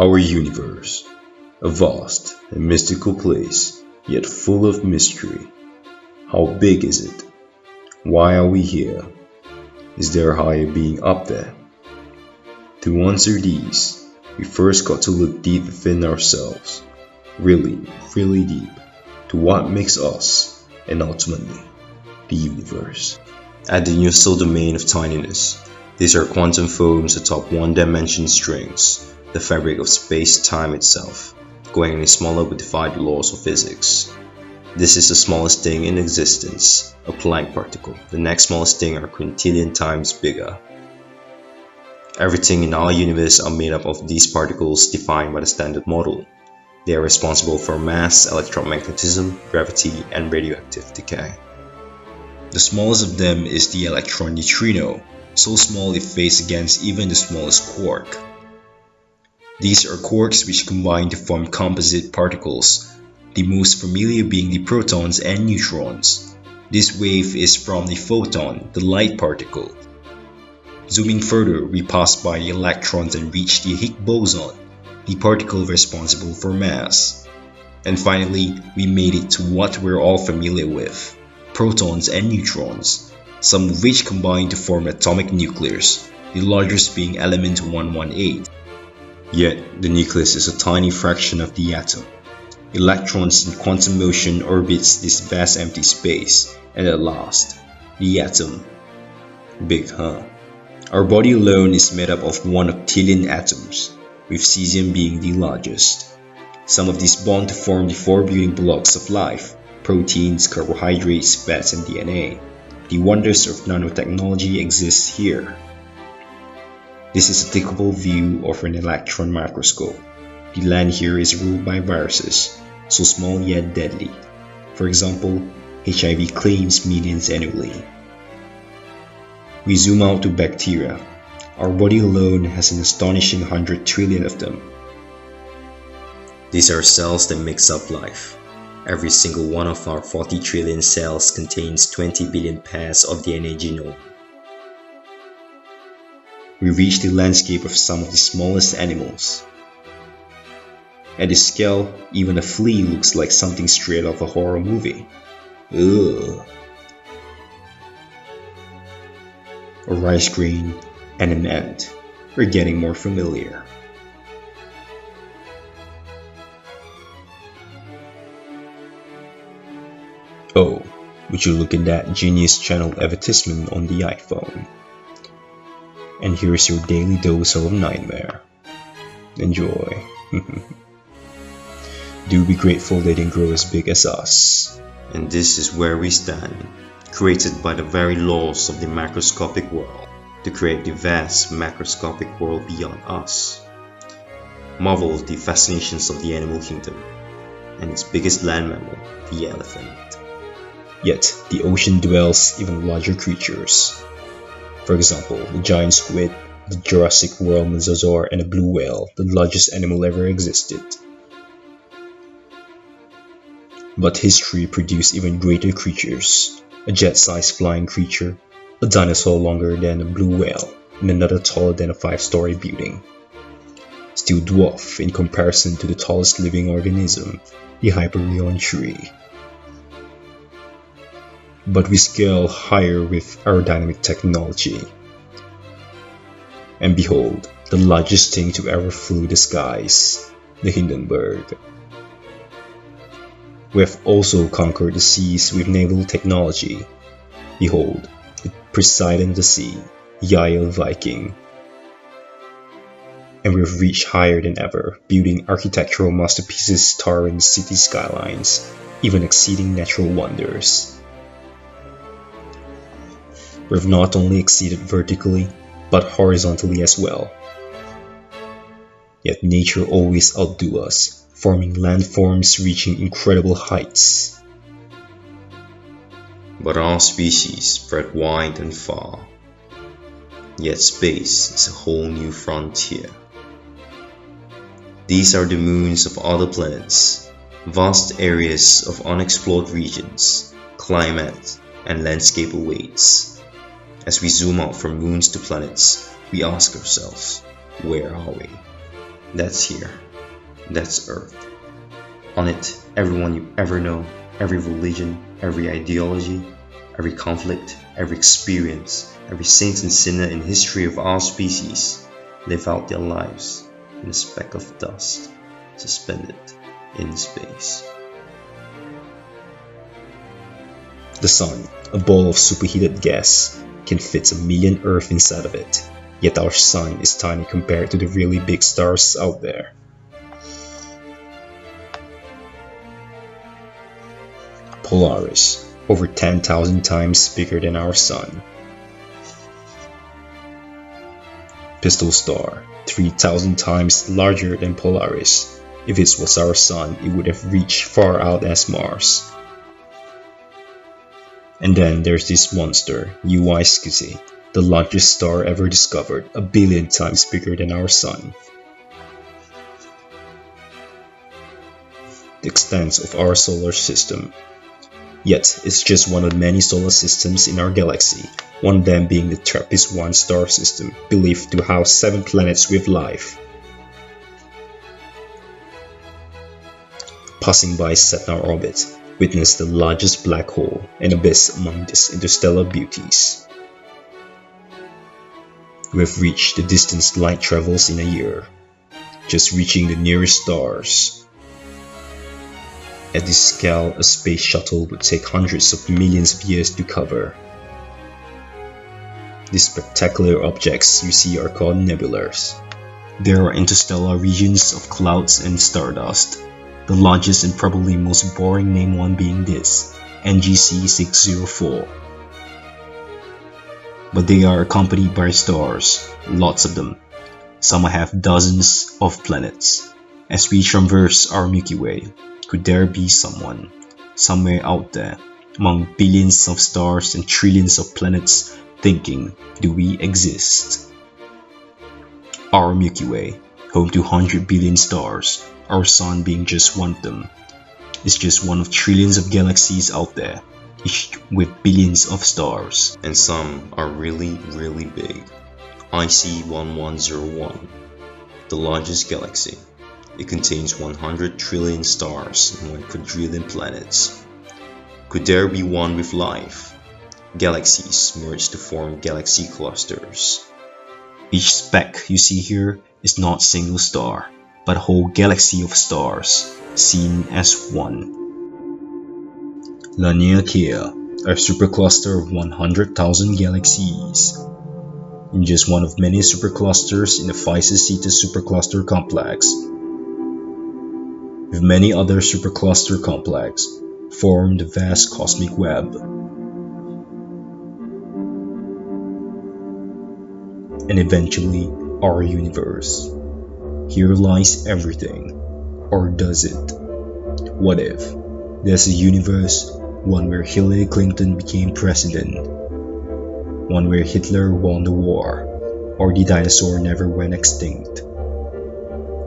Our universe, a vast and mystical place, yet full of mystery. How big is it? Why are we here? Is there a higher being up there? To answer these, we first got to look deep within ourselves, really deep, to what makes us, and ultimately, the universe. At the universal domain of tininess, these are quantum foams atop one-dimension strings, the fabric of space-time itself, going any smaller would defy the laws of physics. This is the smallest thing in existence, a Planck particle. The next smallest thing are quintillion times bigger. Everything in our universe are made up of these particles defined by the Standard Model. They are responsible for mass, electromagnetism, gravity, and radioactive decay. The smallest of them is the electron neutrino, so small it weighs against even the smallest quark. These are quarks which combine to form composite particles, the most familiar being the protons and neutrons. This wave is from the photon, the light particle. Zooming further, we pass by the electrons and reach the Higgs boson, the particle responsible for mass. And finally, we made it to what we're all familiar with, protons and neutrons, some of which combine to form atomic nucleus, the largest being element 118. Yet, the nucleus is a tiny fraction of the atom. Electrons in quantum motion orbits this vast empty space, and at last, the atom. Big, huh? Our body alone is made up of 1 octillion atoms, with cesium being the largest. Some of these bond to form the 4 building blocks of life: proteins, carbohydrates, fats, and DNA. The wonders of nanotechnology exist here. This is a clickable view of an electron microscope. The land here is ruled by viruses, so small yet deadly. For example, HIV claims millions annually. We zoom out to bacteria. Our body alone has an astonishing 100 trillion of them. These are cells that makes up life. Every single one of our 40 trillion cells contains 20 billion pairs of DNA genome. We reach the landscape of some of the smallest animals. At this scale, even a flea looks like something straight off a horror movie. Ugh. A rice grain and an ant. We're getting more familiar. Oh, would you look at that Genius Channel advertisement on the iPhone? And here's your daily dose of nightmare. Enjoy. Do be grateful they didn't grow as big as us. And this is where we stand, created by the very laws of the macroscopic world, to create the vast macroscopic world beyond us. Marvel of the fascinations of the animal kingdom, and its biggest land mammal, the elephant. Yet, the ocean dwells even larger creatures. For example, the giant squid, the Jurassic World mosasaur, and the blue whale, the largest animal ever existed. But history produced even greater creatures, a jet-sized flying creature, a dinosaur longer than a blue whale, and another taller than a 5-story building. Still dwarf in comparison to the tallest living organism, the Hyperion tree. But we scale higher with aerodynamic technology. And behold, the largest thing to ever flew the skies, the Hindenburg. We have also conquered the seas with naval technology. Behold, the Poseidon of the sea, Yael Viking. And we have reached higher than ever, building architectural masterpieces towering city skylines, even exceeding natural wonders. We have not only exceeded vertically, but horizontally as well. Yet nature always outdo us, forming landforms reaching incredible heights. But our species spread wide and far. Yet space is a whole new frontier. These are the moons of other planets, vast areas of unexplored regions, climate, and landscape awaits. As we zoom out from moons to planets, we ask ourselves, where are we? That's here. That's Earth. On it, everyone you ever know, every religion, every ideology, every conflict, every experience, every saint and sinner in the history of our species live out their lives in a speck of dust, suspended in space. The Sun, a ball of superheated gas, can fit 1,000,000 Earth inside of it, yet our Sun is tiny compared to the really big stars out there. Polaris, over 10,000 times bigger than our Sun. Pistol Star, 3,000 times larger than Polaris. If it was our Sun, it would have reached far out as Mars. And then there's this monster, Scuti, the largest star ever discovered, 1,000,000,000 times bigger than our Sun. The extent of our solar system. Yet, it's just one of many solar systems in our galaxy, one of them being the TRAPPIST-1 star system, believed to house 7 planets with life. Passing by Sedna orbit, witness the largest black hole and abyss among these interstellar beauties. We've reached the distance light travels in a year, just reaching the nearest stars. At this scale, a space shuttle would take hundreds of millions of years to cover. These spectacular objects you see are called nebulas. There are interstellar regions of clouds and stardust, the largest and probably most boring named one being this, NGC 604. But they are accompanied by stars, lots of them. Some have dozens of planets. As we traverse our Milky Way, could there be someone, somewhere out there, among billions of stars and trillions of planets, thinking, do we exist? Our Milky Way, home to 100 billion stars, our Sun being just one of them, is just one of trillions of galaxies out there, each with billions of stars. And some are really, really big. IC 1101, the largest galaxy. It contains 100 trillion stars and 1 quadrillion planets. Could there be one with life? Galaxies merge to form galaxy clusters. Each speck you see here is not a single star, but a whole galaxy of stars, seen as one. Laniakea, a supercluster of 100,000 galaxies. In just one of many superclusters in the Phi-Theta supercluster complex, with many other supercluster complex, form the vast cosmic web. And eventually, our universe. Here lies everything. Or does it? What if there's a universe, one where Hillary Clinton became president, one where Hitler won the war, or the dinosaur never went extinct?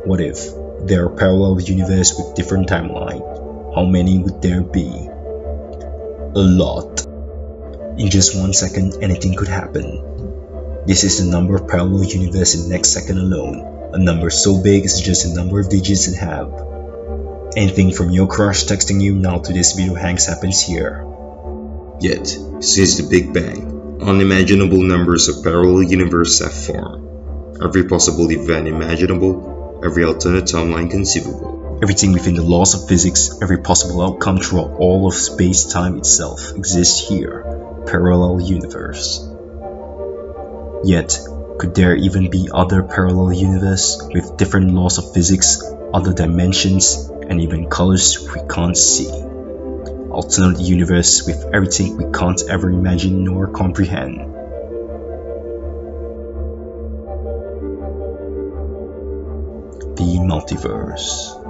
What if there are parallel universes with different timelines? How many would there be? A lot. In just 1 second, anything could happen. This is the number of parallel universes in the next second alone. A number so big it's just the number of digits it have. Anything from your crush texting you now to this video hangs happens here. Yet, since the Big Bang, unimaginable numbers of parallel universes have formed. Every possible event imaginable, every alternate timeline conceivable. Everything within the laws of physics, every possible outcome throughout all of space-time itself exists here. Parallel universe. Yet, could there even be other parallel universes with different laws of physics, other dimensions, and even colors we can't see? Alternate universe with everything we can't ever imagine nor comprehend. The multiverse.